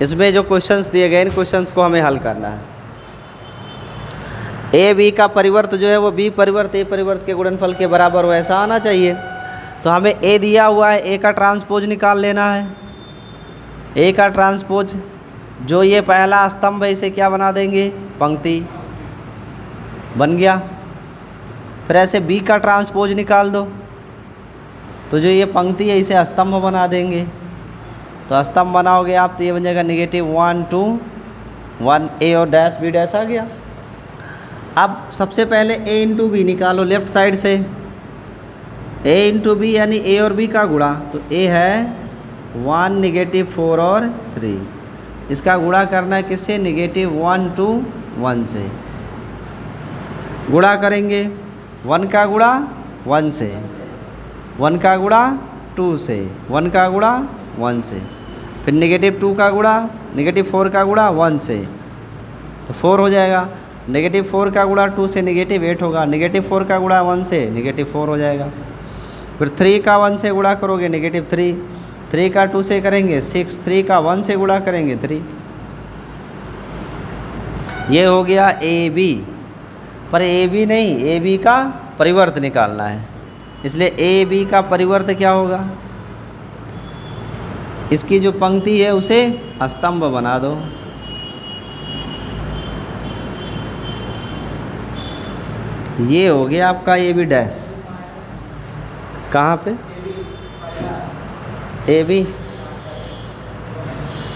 इसमें जो क्वेश्चंस दिए गए इन क्वेश्चंस को हमें हल करना है। ए बी का परिवर्त जो है वो बी परिवर्त ए परिवर्त के गुणनफल के बराबर हो, ऐसा आना चाहिए। तो हमें ए दिया हुआ है, ए का ट्रांसपोज निकाल लेना है। ए का ट्रांसपोज जो ये पहला स्तंभ है इसे क्या बना देंगे, पंक्ति बन गया। फिर ऐसे बी का ट्रांसपोज निकाल दो, तो जो ये पंक्ति है इसे स्तंभ बना देंगे। तो स्तंभ बनाओगे आप तो ये बन जाएगा -1 2 1 ए और डैश बी डैश आ गया। अब सबसे पहले ए इंटू बी निकालो लेफ्ट साइड से। ए इंटू बी यानी ए और बी का गुणा, तो ए है 1 -4 और 3। इसका गुणा करना है किससे, -1 2 1 से गुणा करेंगे। 1 का गुणा 1 से, 1 का गुणा 2 से, 1 का गुणा 1 से, फिर -2 का गुणा, -4 का गुणा 1 से, तो 4 हो जाएगा। -4 का गुणा 2 से -8 होगा, -4 का गुणा 1 से -4 हो जाएगा। फिर 3 का 1 से गुणा करोगे -3, 3 का 2 से करेंगे 6, 3 का 1 से गुणा करेंगे 3। ये हो गया ए बी। पर ए बी नहीं, ए बी का परिवर्त निकालना है, इसलिए ए बी का परिवर्त क्या होगा, इसकी जो पंक्ति है उसे स्तंभ बना दो। ये हो गया आपका ए बी डैश। कहाँ पे ए बी,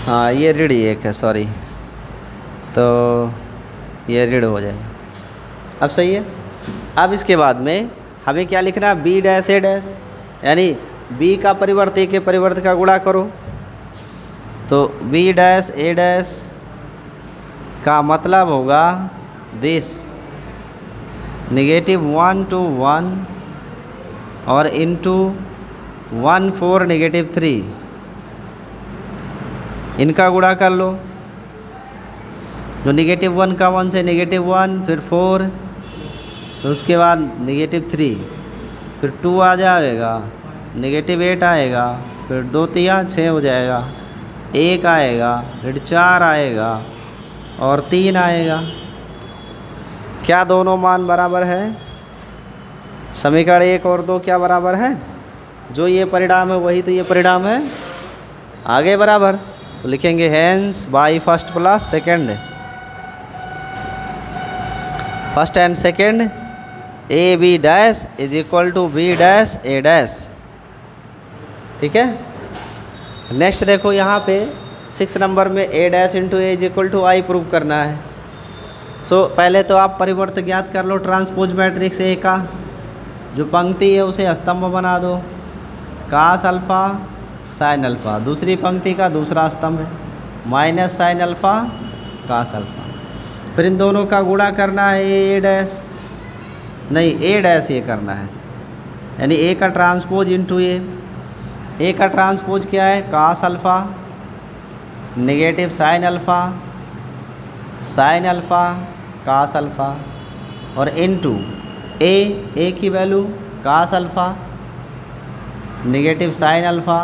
हाँ ये ऋण एक है, सॉरी, तो ये ऋण हो जाएगा। अब सही है। अब इसके बाद में हमें क्या लिखना है, बी डैश ए डैश, यानी बी का परिवर्त ए के परिवर्त का गुणा करो। तो बी डैश ए डैश का मतलब होगा दिस, -1 2 1 और इंटू 1 4 -3, इनका गुणा कर लो। तो -1 का 1 से -1, फिर 4, तो उसके बाद -3, फिर 2 आ जाएगा, -8 आएगा, फिर 2 3 6 हो जाएगा, 1 आएगा, फिर 4 आएगा और 3 आएगा। क्या दोनों मान बराबर है, समीकरण 1 और 2 क्या बराबर है, जो ये परिणाम है वही तो ये परिणाम है, आगे बराबर। तो लिखेंगे hence by first plus second, first and second A B dash is equal to B dash A dash. ठीक है। नेक्स्ट देखो यहाँ पे 6 नंबर में A dash into A is equal to I prove करना है। सो पहले तो आप परिवर्त ज्ञात कर लो ट्रांसपोज मैट्रिक्स ए का, जो पंक्ति है उसे स्तंभ बना दो, कास अल्फ़ा साइन अल्फ़ा, दूसरी पंक्ति का दूसरा स्तंभ है, minus sine alpha cos alpha. फिर इन दोनों का गुणा करना है ए डैश, नहीं ए डैश ये करना है, यानी ए का ट्रांसपोज इंटू ए का ट्रांसपोज क्या है, cos alpha negative sine alpha cos alpha और इनटू ए की value cos alpha negative sine alpha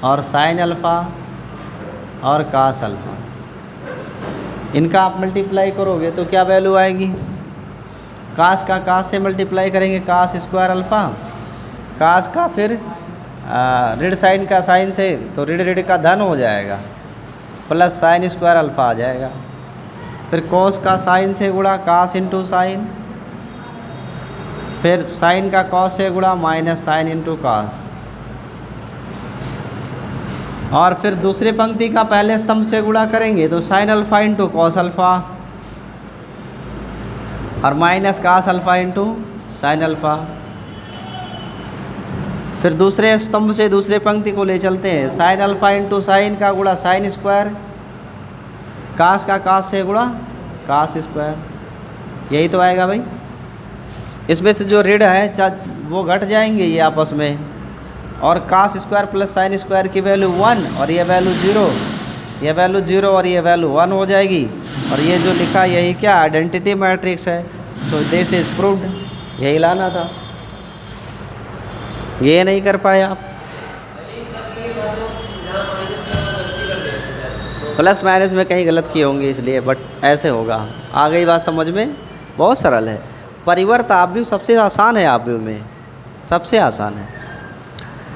और साइन अल्फ़ा और कास अल्फ़ा। इनका आप मल्टीप्लाई करोगे तो क्या वैल्यू आएगी, कास का कास से मल्टीप्लाई करेंगे कास स्क्वायर अल्फ़ा, कास का फिर ऋण साइन का साइन से, तो ऋण का धन हो जाएगा, प्लस साइन स्क्वायर अल्फ़ा आ जाएगा। फिर कॉस का साइन से गुणा कास इंटू साइन, फिर साइन का कॉस से गुणा माइनस साइन इंटू कास, और फिर दूसरी पंक्ति का पहले स्तंभ से गुणा करेंगे तो sine alpha into cos alpha और minus cos alpha into sine alpha. फिर दूसरे स्तंभ से दूसरे पंक्ति को ले चलते हैं, साइन अल्फ़ा इंटू साइन का गुणा साइन स्क्वायर, कास का कास से गुणा कास स्क्वायर, यही तो आएगा भाई। इसमें से जो ऋण है वो घट जाएंगे ये आपस में, और cos square plus sine square की वैल्यू 1 और ये वैल्यू 0, ये वैल्यू 0 और ये वैल्यू 1 हो जाएगी। और ये जो लिखा यही क्या आइडेंटिटी मैट्रिक्स है, सो दिस इज प्रूव्ड, यही लाना था, ये नहीं कर पाए आप। प्लस माइनस में कहीं गलत किए होंगे इसलिए, बट ऐसे होगा। आ गई बात समझ में? बहुत सरल है। परिवर्त आव्यूह सबसे आसान है, आव्यूह में सबसे आसान है।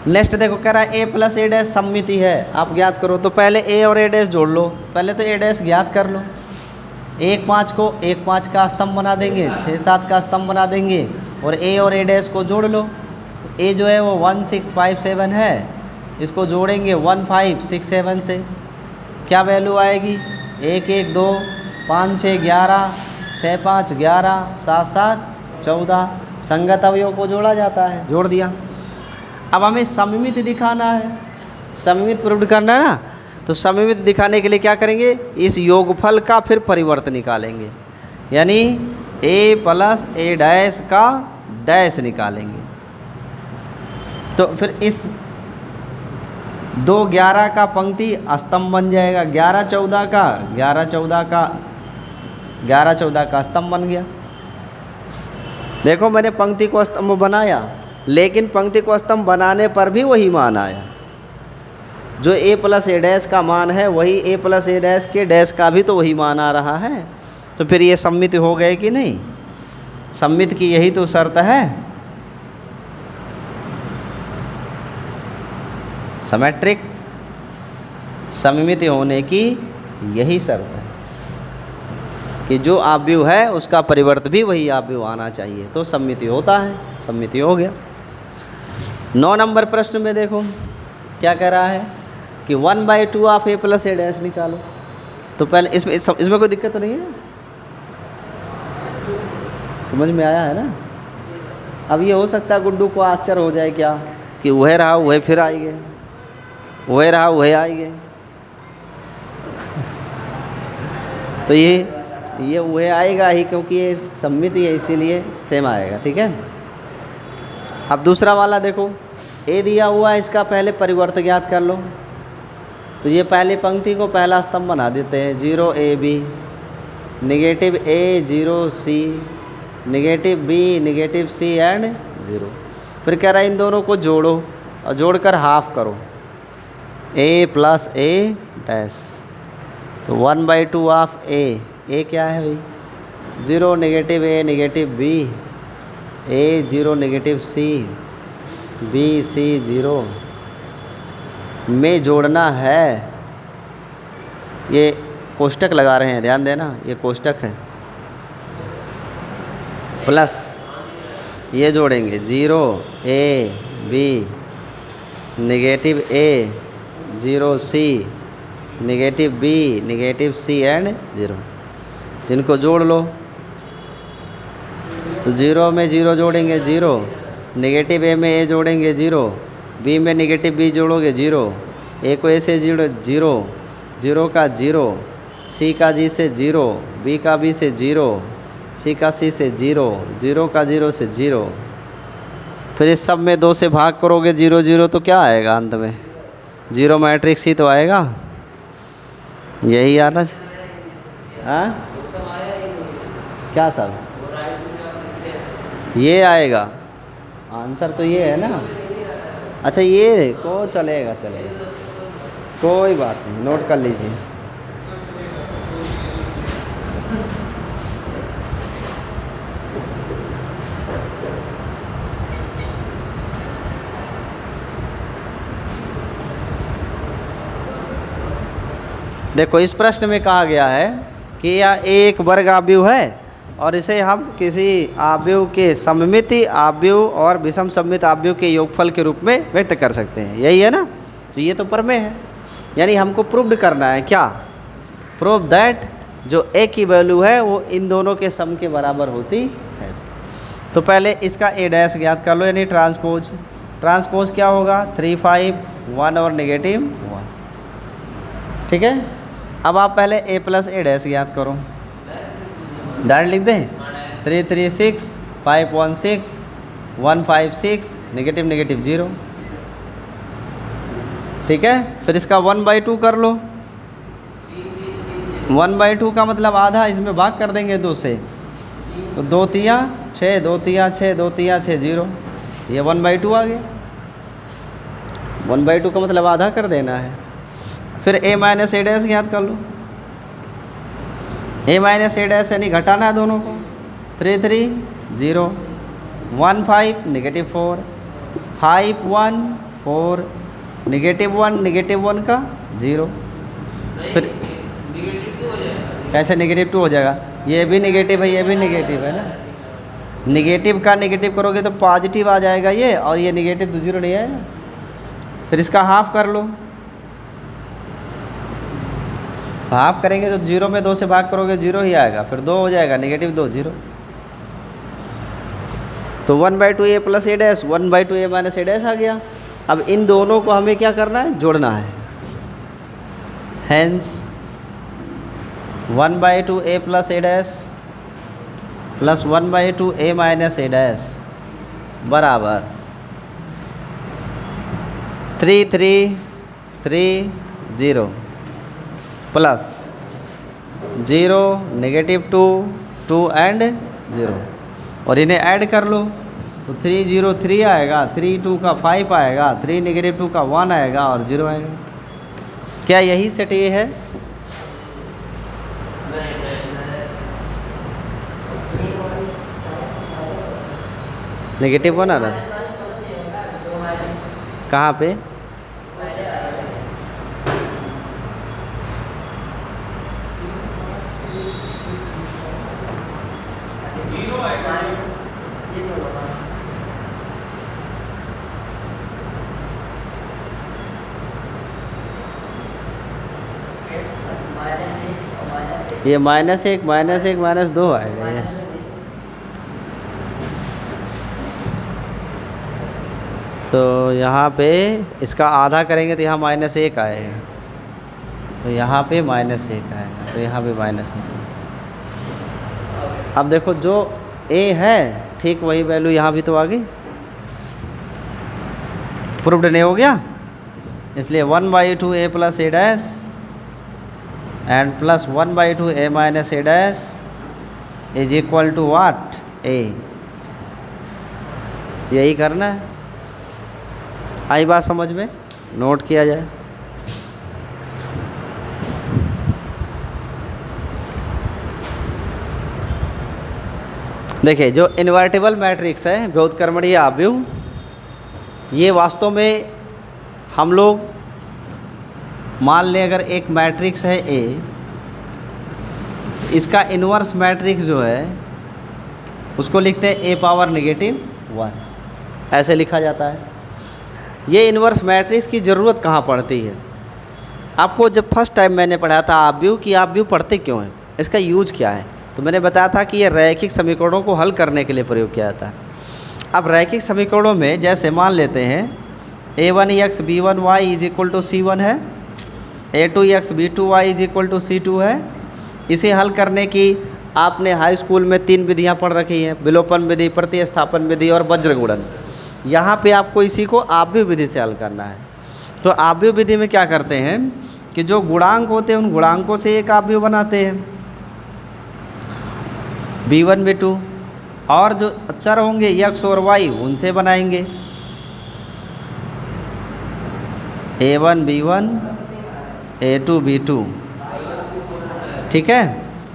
नेक्स्ट देखो, कह रहा है ए प्लस ए डैश सममिति है, आप ज्ञात करो। तो पहले ए और ए डैश जोड़ लो। पहले तो ए डैश ज्ञात कर लो। 1 5 को 1 5 का स्तंभ बना देंगे, 6 7 का स्तंभ बना देंगे, और ए और ए डैश को जोड़ लो। तो ए जो है वो 1 6 5 7 है, इसको जोड़ेंगे 1 5 6 7 से। क्या वैल्यू आएगी? 1 1 2 5 6 11 6 5 11 7 7 14। संगत अवयव को जोड़ा जाता है, जोड़ दिया। अब हमें सममित दिखाना है, सममित प्रूव करना है ना। तो सममित दिखाने के लिए क्या करेंगे? इस योगफल का फिर परिवर्त निकालेंगे, यानी ए प्लस ए डैश का डैश निकालेंगे। तो फिर इस 2 11 का पंक्ति स्तंभ बन जाएगा, 11 14 का 11 14 का 11 14 का स्तंभ बन गया। देखो मैंने पंक्ति को स्तंभ बनाया, लेकिन पंक्ति को स्तंभ बनाने पर भी वही मान आया। जो ए प्लस ए डैश का मान है वही ए प्लस ए डैश के डैश का भी तो वही मान आ रहा है। तो फिर ये सम्मित हो गए कि नहीं? सम्मित की यही तो शर्त है, सिमेट्रिक सममित होने की यही शर्त है कि जो आव्यूह है उसका परिवर्त भी वही आव्यूह आना चाहिए, तो सम्मिति होता है। सम्मिति हो गया। 9 नंबर प्रश्न में देखो क्या कह रहा है कि 1/2 of A plus A dash निकालो। तो पहले इसमें कोई दिक्कत तो नहीं है? समझ में आया है ना? अब ये हो सकता है गुड्डू को आश्चर्य हो जाए क्या कि वह रहा वह फिर आई गए, वह रहा वह आई गए। तो ये वह आएगा ही, क्योंकि ये सम्मित है इसीलिए सेम आएगा। ठीक है। अब दूसरा वाला देखो, ए दिया हुआ है, इसका पहले परिवर्त ज्ञात कर लो। तो ये पहली पंक्ति को पहला स्तंभ बना देते हैं, 0 A B, negative A 0 C, negative B negative C and 0। फिर कह रहा है इन दोनों को जोड़ो और जोड़कर हाफ करो, ए प्लस ए डैश। तो 1/2 ऑफ ए क्या है भाई? 0 नेगेटिव ए नेगेटिव बी, ए 0 नेगेटिव सी, बी सी 0 में जोड़ना है। ये कोष्टक लगा रहे हैं, ध्यान देना, ये कोष्टक है। प्लस ये जोड़ेंगे 0 A B negative A 0 C negative B negative C and 0। इनको जोड़ लो। तो 0 में 0 जोड़ेंगे 0, नेगेटिव ए में ए जोड़ेंगे 0, बी में नेगेटिव बी जोड़ोगे 0, ए को ए से 0 0, 0 का 0, सी का जी से 0, बी का बी से 0, सी का सी से 0, 0 का 0 से 0। फिर इस सब में 2 से भाग करोगे 0 0, तो क्या आएगा अंत में? 0 मैट्रिक्स ही तो आएगा। यही आना हाँ क्या सब ये आएगा आंसर, तो ये है ना। अच्छा ये को चलेगा, कोई बात नहीं, नोट कर लीजिए। देखो इस प्रश्न में कहा गया है कि यह एक वर्ग आव्यूह है और इसे हम किसी आव्यूह के सममित आव्यूह और विषम सममित आव्यूह के योगफल के रूप में व्यक्त कर सकते हैं। यही है ना। तो ये तो प्रमेय है, यानी हमको प्रूव्ड करना है। क्या? प्रूव दैट जो ए की वैल्यू है वो इन दोनों के सम के बराबर होती है। तो पहले इसका ए डैश ज्ञात कर लो, यानी ट्रांसपोज। ट्रांसपोज क्या होगा? 3 5 1 और -1। ठीक है। अब आप पहले ए प्लस ए डैश ज्ञात करो। डायरेक्ट लिख दें, 3 3 6 5 1 6 1 5 6 नेगेटिव नेगेटिव 0। ठीक है। फिर इसका 1/2 कर लो। 1/2 का मतलब आधा, इसमें भाग कर देंगे 2 से, तो 2 3 6 2 3 6 2 3 6 0। ये 1/2 आ गया। 1/2 का मतलब आधा कर देना है। फिर a माइनस ए डैश याद कर लो, a माइनस ए डैश यानी घटाना है दोनों को। 3 3 0 1 5 -4 5 1 4 -1 का 0। फिर कैसे -2 हो जाएगा? ये भी नेगेटिव है, ये भी नेगेटिव है ना। नेगेटिव का नेगेटिव करोगे तो पॉजिटिव आ जाएगा ये, और ये नेगेटिव तो 0 नहीं आएगा। फिर इसका हाफ कर लो, हाफ करेंगे तो 0 में 2 से भाग करोगे 0 ही आएगा, फिर 2 हो जाएगा, -2 0। तो 1/2 a plus A dash 1/2 a minus A dash आ गया। अब इन दोनों को हमें क्या करना है? जोड़ना है। Hence 1/2 a plus A dash plus 1/2 a minus A dash बराबर 3 3 3 0 प्लस 0 -2 2 एंड 0, और इन्हें ऐड कर लो तो 3 0 3 आएगा, 3 2 का 5 आएगा, 3 -2 का 1 आएगा और 0 आएगा। क्या यही सेट ये है? -1 आ रहा है कहाँ पे? ये -1 -2 आएगा। यस, तो यहाँ पे इसका आधा करेंगे तो यहाँ -1 आएगा, तो यहाँ पे -1 आएगा, तो यहाँ पे -1। अब देखो जो a है ठीक वही वैल्यू यहाँ भी तो आ गई, प्रूव्ड नहीं हो गया? इसलिए 1/2 a plus A dash and plus 1/2 a minus A dash is equal to what? a। यही करना है। आई बात समझ में? नोट किया जाए। देखिए, जो इन्वर्टिबल मैट्रिक्स है व्युत्क्रमणीय आव्यूह, ये वास्तव में हम लोग मान लें अगर एक मैट्रिक्स है A, इसका इन्वर्स मैट्रिक्स जो है उसको लिखते हैं a⁻⁻1, ऐसे लिखा जाता है। ये इन्वर्स मैट्रिक्स की ज़रूरत कहाँ पड़ती है? आपको जब फर्स्ट टाइम मैंने पढ़ाया था आव्यूह की, आव्यूह पढ़ते क्यों हैं, इसका यूज क्या है, तो मैंने बताया था कि ये रैखिक समीकरणों को हल करने के लिए प्रयोग किया जाता है। अब रैखिक समीकरणों में जैसे मान लेते हैं a1x b1y is equal to c1 है, a2x b2y is equal to c2 है। इसे हल करने की आपने हाई स्कूल में 3 विधियां पढ़ रखी हैं, विलोपन विधि, प्रतिस्थापन विधि और वज्र गुणन। यहाँ पे आपको इसी को आव्यूह विधि से हल करना है। तो आव्यूह विधि में क्या करते हैं कि जो गुणांक होते हैं उन गुणांकों से एक आव्यूह बनाते हैं, b1 b2, और जो चर होंगे x और y उनसे बनाएंगे a1 b1 a2 b2, ठीक है।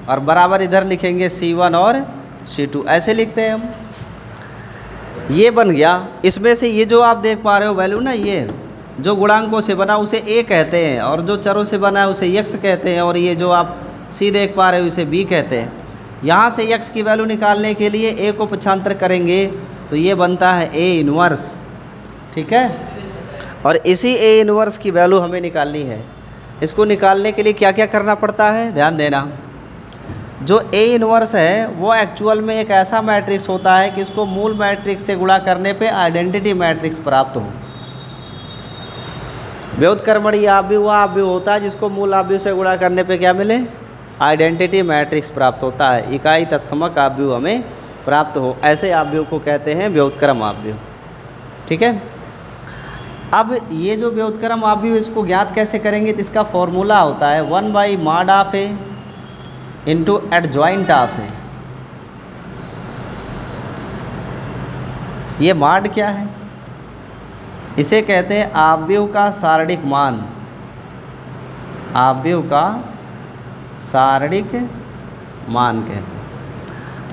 और बराबर इधर लिखेंगे c1 और c2, ऐसे लिखते हैं हम। ये बन गया। इसमें से ये जो आप देख पा रहे हो वैल्यू ना, ये जो गुणांकों से बना उसे a कहते हैं, और जो चरों से बना है उसे x कहते हैं, और ये जो आप c देख पा रहे हो इसे b कहते हैं। यहाँ से x की वैल्यू निकालने के लिए a को पक्षांतर करेंगे तो ये बनता है a इन्वर्स, ठीक है। और इसी a इन्वर्स की वैल्यू हमें निकालनी है। इसको निकालने के लिए क्या क्या करना पड़ता है, ध्यान देना। जो a इन्वर्स है वो एक्चुअल में एक ऐसा मैट्रिक्स होता है कि इसको मूल मैट्रिक्स से गुणा करने पे आइडेंटिटी मैट्रिक्स प्राप्त हो। व्युत्क्रमणीय आव्यूह वह आव्यूह होता है जिसको मूल आव्यूह से गुणा करने पे क्या मिले, आइडेंटिटी मैट्रिक्स प्राप्त होता है, इकाई तत्समक आव्यूह हमें प्राप्त हो। ऐसे आव्यूह को कहते हैं व्युत्क्रम आव्यूह, ठीक है। अब ये जो व्युत्क्रम आव्यूह इसको ज्ञात कैसे करेंगे, तो इसका फॉर्मूला होता है 1/mod of a into adjoint of a। ये मॉड क्या है, इसे कहते हैं आव्यूह का सारणिक मान। आव्यूह का सारणिक मान कहते हैं।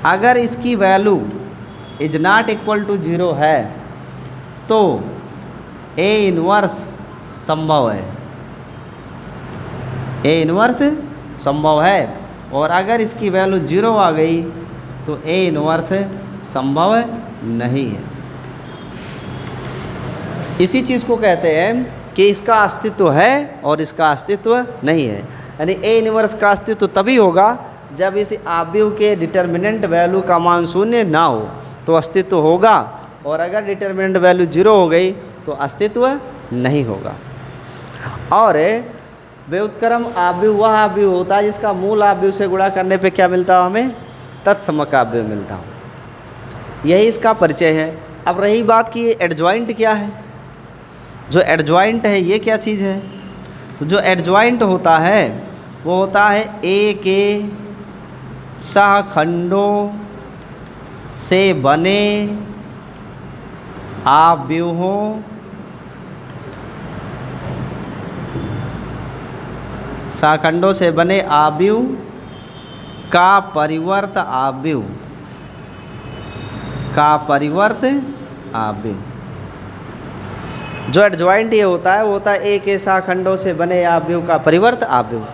अगर इसकी value is not equal to 0 है तो ए इनवर्स संभव है, ए इनवर्स संभव है। और अगर इसकी वैल्यू 0 आ गई तो ए इनवर्स संभव नहीं है। इसी चीज़ को कहते हैं कि इसका अस्तित्व है और इसका अस्तित्व नहीं है। यानी ए इनवर्स का अस्तित्व तभी होगा जब इस आव्यूह के डिटर्मिनेंट वैल्यू का मान 0 ना हो तो अस्तित्व होगा, और अगर डिटर्मिनेंट वैल्यू 0 हो गई तो अस्तित्व नहीं होगा। और व्युत्क्रम आव्यूह वह आव्यूह होता है जिसका मूल आव्यूह से गुणा करने पे क्या मिलता हो, हमें तत्समक आव्यूह मिलता हो। यही इसका परिचय है। अब रही बात कि ये एडजॉइंट क्या है। जो एडजॉइंट है ये क्या चीज़ है, तो जो एडजॉइंट होता है वो होता है ए के सहखंडों से बने आव्यूहों सहखंडों से बने आव्यूह का परिवर्त आव्यूह का परिवर्त आव्यूह। जो एडजॉइंट ये होता है वो होता है ए के सहखंडों से बने आव्यूह का परिवर्त आव्यूह।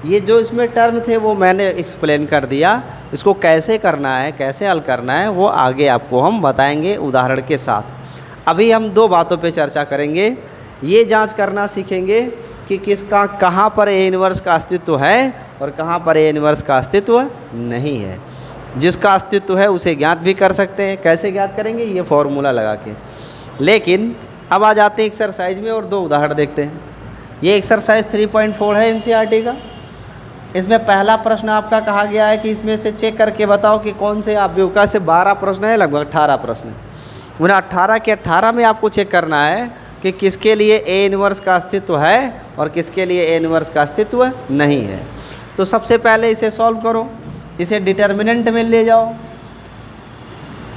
ये जो इसमें टर्म थे वो मैंने एक्सप्लेन कर दिया। इसको कैसे करना है, कैसे हल करना है, वो आगे आपको हम बताएंगे उदाहरण के साथ। अभी हम दो बातों पे चर्चा करेंगे। ये जांच करना सीखेंगे कि किसका कहाँ पर ए इनवर्स का अस्तित्व है और कहाँ पर ए इनवर्स का अस्तित्व नहीं है। जिसका अस्तित्व है उसे ज्ञात भी कर सकते हैं। कैसे ज्ञात करेंगे, ये फॉर्मूला लगा के। लेकिन अब आ जाते हैं एक्सरसाइज में और दो उदाहरण देखते हैं। ये एक्सरसाइज 3.4 है एनसीईआरटी का। इसमें पहला प्रश्न आपका कहा गया है कि इसमें से चेक करके बताओ कि कौन से आव्यूह का। से 12 प्रश्न है, लगभग 18 प्रश्न। उन्हें 18 के 18 में आपको चेक करना है कि किसके लिए ए इनवर्स का अस्तित्व है और किसके लिए ए इनवर्स का अस्तित्व नहीं है। तो सबसे पहले इसे सॉल्व करो। इसे डिटर्मिनेंट में ले जाओ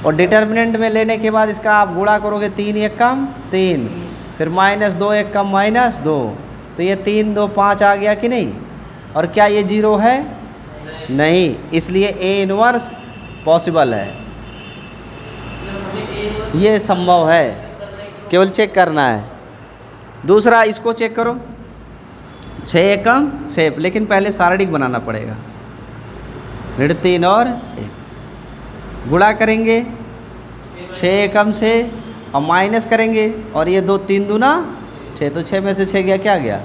और डिटर्मिनेंट में लेने के बाद इसका आप गुणा करोगे 3 1 कम 3, फिर -2 1 कम -2, तो ये 3 2 5 आ गया कि नहीं। और क्या ये 0 है? नहीं, इसलिए ए इनवर्स पॉसिबल है, ये संभव है, केवल चेक करना है। दूसरा इसको चेक करो 6 एकम 6, लेकिन पहले सारणिक बनाना पड़ेगा। 3 और 1 गुणा करेंगे 6 एकम से और माइनस करेंगे, और ये 2 3 दूना 6, तो 6 में से 6 गया, क्या गया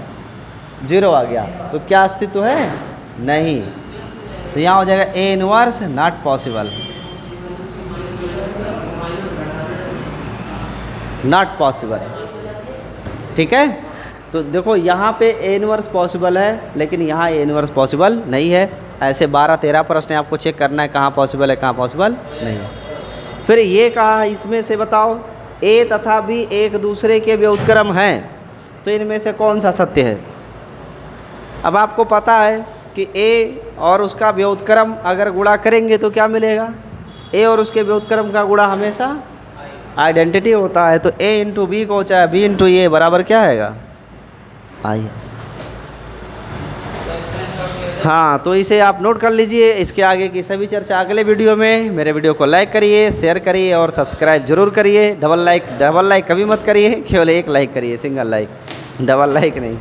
0 आ गया। तो क्या अस्तित्व है? नहीं। तो यहाँ हो जाएगा A inverse not possible, not possible. ठीक है, तो देखो यहाँ पे ए इनवर्स पॉसिबल है लेकिन यहाँ ए इनवर्स पॉसिबल नहीं है। ऐसे 12-13 प्रश्न आपको चेक करना है कहाँ पॉसिबल है कहाँ पॉसिबल नहीं है। फिर ये कहा इसमें से बताओ ए तथा बी एक दूसरे के व्युत्क्रम हैं, तो इनमें से कौन सा सत्य है। अब आपको पता है कि ए और उसका व्युत्क्रम अगर गुणा करेंगे तो क्या मिलेगा, ए और उसके व्युत्क्रम का गुणा हमेशा आइडेंटिटी होता है। तो ए इंटू बी को चाहे बी इंटू ए बराबर क्या आएगा, आइए। हाँ, तो इसे आप नोट कर लीजिए। इसके आगे की सभी चर्चा अगले वीडियो में। मेरे वीडियो को लाइक करिए, शेयर करिए और सब्सक्राइब जरूर करिए। डबल लाइक कभी मत करिए, केवल एक लाइक करिए, सिंगल लाइक, डबल लाइक नहीं।